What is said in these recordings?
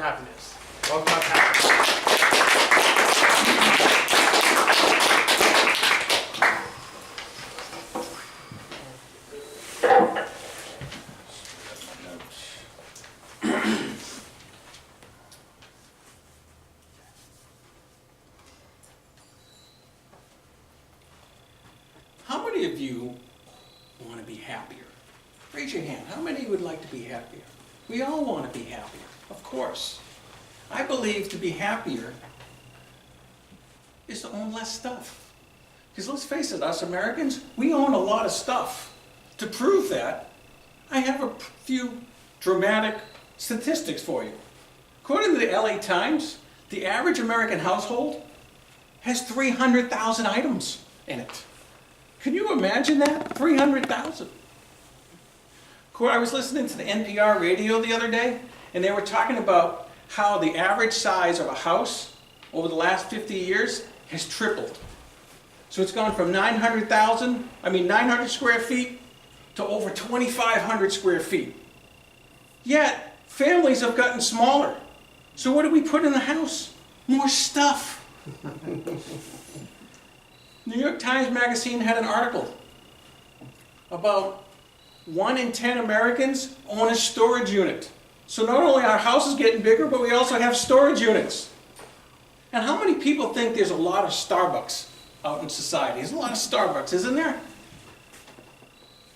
happiness. Welcome to happiness. How many of you want to be happier? Raise your hand. How many would like to be happier? We all want to be happier, of course. I believe to be happier is to own less stuff. Because let's face it, us Americans, we own a lot of stuff. To prove that, I have a few dramatic statistics for you. According to the LA Times, the average American household has 300,000 items in it. Can you imagine that? 300,000. I was listening to the NPR radio the other day, and they were talking about how the average size of a house over the last 50 years has tripled. So it's gone from 900 square feet to over 2,500 square feet. Yet, families have gotten smaller. So what do we put in the house? More stuff. New York Times Magazine had an article about 1 in 10 Americans own a storage unit. So not only our house is getting bigger, but we also have storage units. And how many people think there's a lot of Starbucks out in society? There's a lot of Starbucks, isn't there?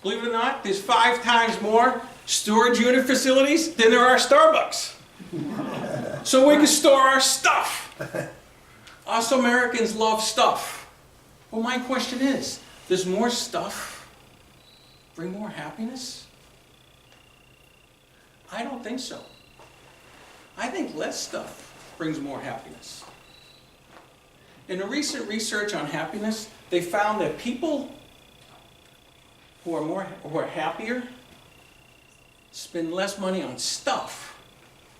Believe it or not, there's 5 times more storage unit facilities than there are Starbucks. So we can store our stuff. Us Americans love stuff. Well, my question is, does more stuff bring more happiness? I don't think so. I think less stuff brings more happiness. In a recent research on happiness, they found that people who are happier spend less money on stuff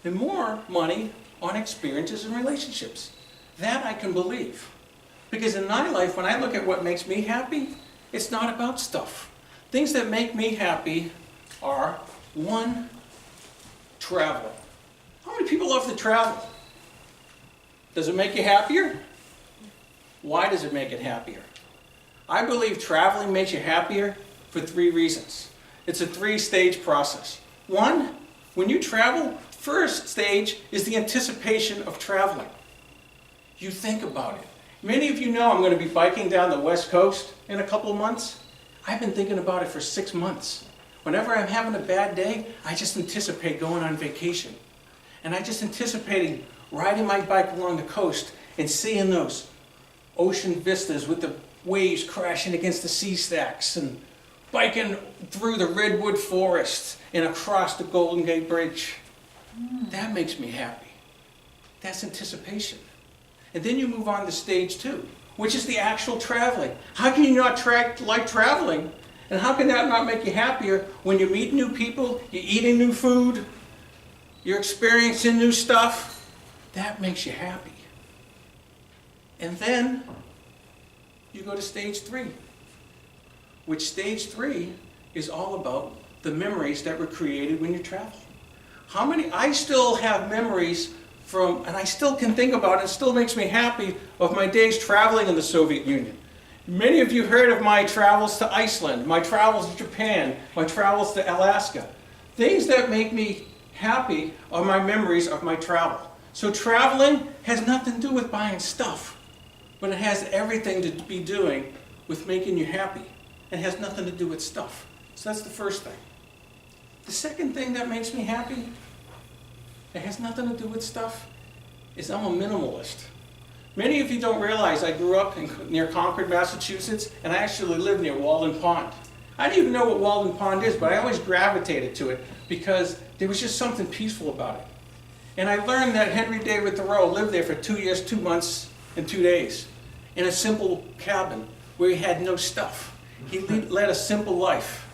and more money on experiences and relationships. That I can believe. Because in my life, when I look at what makes me happy, it's not about stuff. Things that make me happy are, 1, travel. How many people love to travel? Does it make you happier? Why does it make it happier? I believe traveling makes you happier for 3 reasons. It's a 3-stage process. 1, when you travel, first stage is the anticipation of traveling. You think about it. Many of you know I'm going to be biking down the West Coast in a couple of months. I've been thinking about it for 6 months. Whenever I'm having a bad day, I just anticipate going on vacation. And I just anticipating riding my bike along the coast and seeing those ocean vistas with the waves crashing against the sea stacks and biking through the redwood forest and across the Golden Gate Bridge. That makes me happy. That's anticipation. And then you move on to stage 2, which is the actual traveling. How can you not like traveling? And how can that not make you happier when you meet new people, you're eating new food, you're experiencing new stuff? That makes you happy. And then you go to stage 3, which stage 3 is all about the memories that were created when you travel. I still have memories and I still can think about it, it still makes me happy, of my days traveling in the Soviet Union. Many of you heard of my travels to Iceland, my travels to Japan, my travels to Alaska. Things that make me happy are my memories of my travel. So traveling has nothing to do with buying stuff, but it has everything to be doing with making you happy. It has nothing to do with stuff. So that's the first thing. The second thing that makes me happy, it has nothing to do with stuff, is I'm a minimalist. Many of you don't realize I grew up near Concord, Massachusetts, and I actually live near Walden Pond. I didn't even know what Walden Pond is, but I always gravitated to it because there was just something peaceful about it. And I learned that Henry David Thoreau lived there for 2 years, 2 months, and 2 days in a simple cabin where he had no stuff. He led a simple life.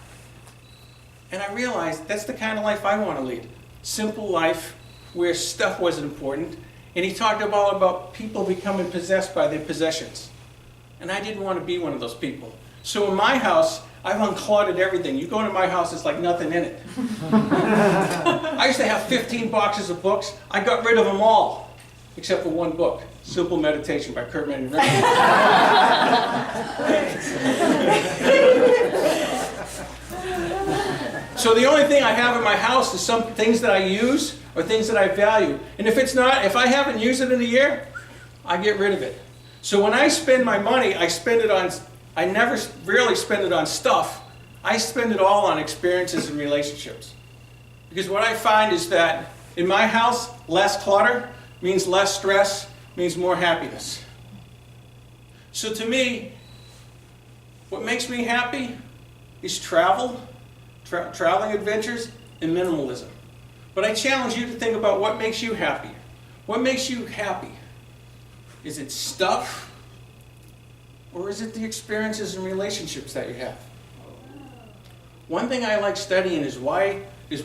And I realized that's the kind of life I want to lead. Simple life where stuff wasn't important. And he talked about people becoming possessed by their possessions. And I didn't want to be one of those people. So in my house, I've uncluttered everything. You go into my house, it's like nothing in it. I used to have 15 boxes of books. I got rid of them all, except for one book, Simple Meditation by Kurt Manning. So the only thing I have in my house is some things that I use or things that I value. And if I haven't used it in a year, I get rid of it. So when I spend my money, I never rarely spend it on stuff. I spend it all on experiences and relationships. Because what I find is that in my house, less clutter means less stress, means more happiness. So to me, what makes me happy is traveling adventures, and minimalism. But I challenge you to think about what makes you happy. What makes you happy? Is it stuff? Or is it the experiences and relationships that you have? One thing I like studying is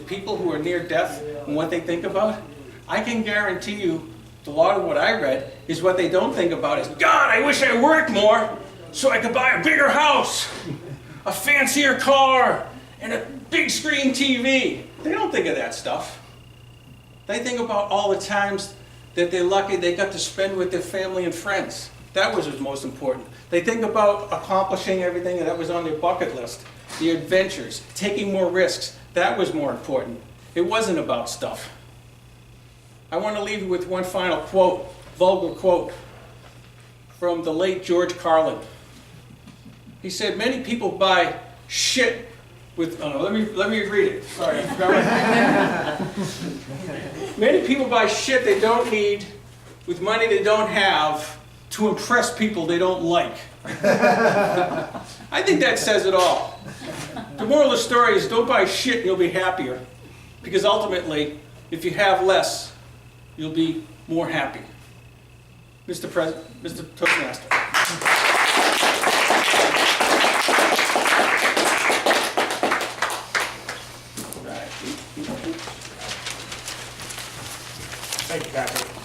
people who are near death and what they think about. I can guarantee you a lot of what I read is what they don't think about is, God, I wish I worked more so I could buy a bigger house, a fancier car, and a big screen TV. They don't think of that stuff. They think about all the times that they're lucky they got to spend with their family and friends. That was what's most important. They think about accomplishing everything that was on their bucket list. The adventures, taking more risks. That was more important. It wasn't about stuff. I want to leave you with one final quote, vulgar quote, from the late George Carlin. He said, many people buy shit with, let me read it. Sorry, I forgot what Many people buy shit they don't need with money they don't have to impress people they don't like. I think that says it all. The moral of the story is don't buy shit and you'll be happier. Because ultimately, if you have less, you'll be more happy. Mr. President, Mr. Toastmaster. Thank you, Patrick.